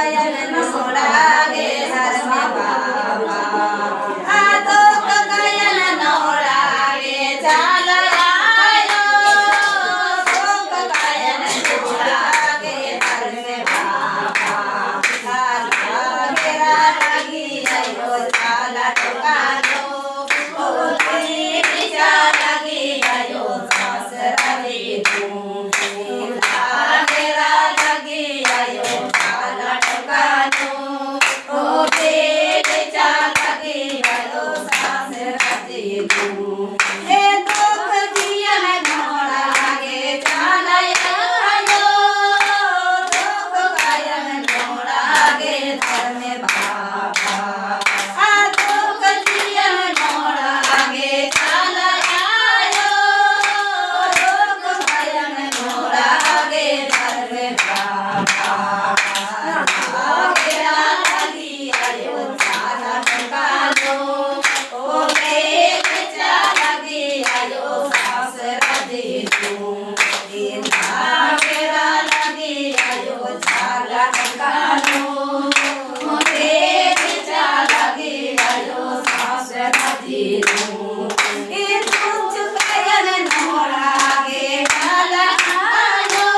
कयन no लागे घर में बाबा तो कयन नो लागे चाल आयो तो कयन नो लागे घर में बाबा घेरा लगी आयो चाल टुकानो ओ पीछा लगी आयो सास रवि तू घेरा लगी आयो चाल टुकानो ओ पीछा लगी आयो सास रवि तू हे दुख जियन नोड़ा गे चाल आयो दुख कयन नोड़ा गे घर में बाबा दुख जियन नोड़ा गे चाल आयो दुख कयन नोड़ा गे घर में बाबा घेरा लगी आयो चाल टुकानो ओ बेचा लगी आयो सास रवि तू घेरा लगी आयो चाल टुकानो ओ बेचा लगी आयो सास रवि तू तुझ कयन नोड़ा गे चाल आयो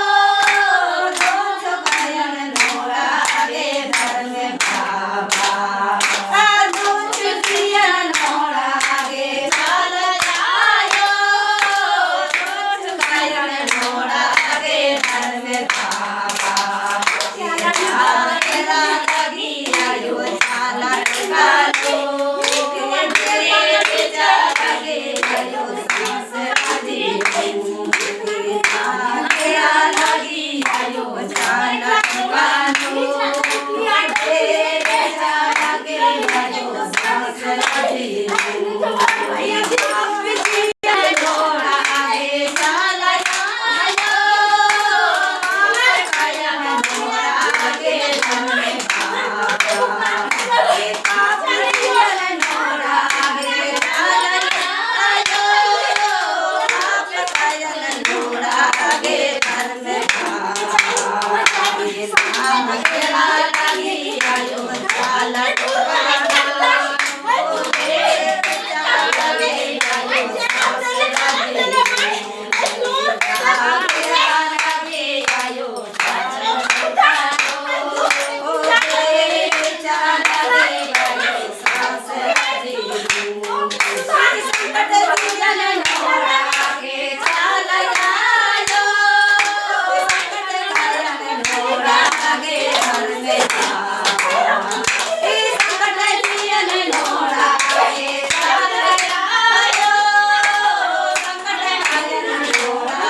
तुझ कयन नोड़ा गे घर में बाबा तुझ जियन नोड़ा गे चाल आयो तुझ कयन नोड़ा गे घर में बाबा घेरा लगी आयो चाल टुकानो बेचा लगी आयो सास रवि तू घेरा लगी आयो चाल टुकानो बेचा लगी आयो सास रवि तू नोड़ा गे चाल आयो कयन नोड़ा गे घर में बाबा जियन नोड़ा गे चाल आयो कयन नोड़ा गे घर में बाबा घेरा लगी आयो चाल टुकानो ओ बेचा लगी आयो सास रवि तू घेरा लगी आयो चाल टुकानो ओ बेचा लगी आयो सास रवि तू संकट जियन नोड़ा गे चाल आयो संकट कयन नोड़ा गे घर में बाबा संकट जियन नोड़ा गे चाल आयो संकट कयन नोड़ा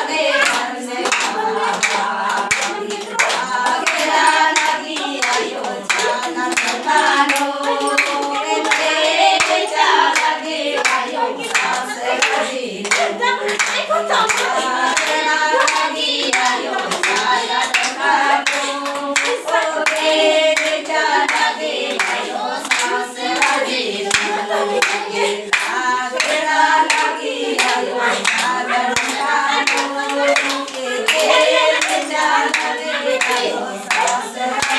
गे घर में बाबा घेरा लगी आयो चाल टुकानो बेचा लगी आयो सास रवि तू घेरा लगी आयो चाल टुकानो ओ बेचा लगी आयो सास रवि तू घेरा लगी आयो चाल टुकानो बेचा लगी आयो सास रवि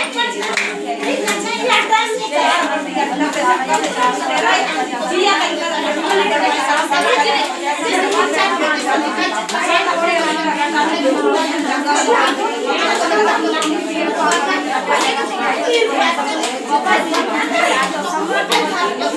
तू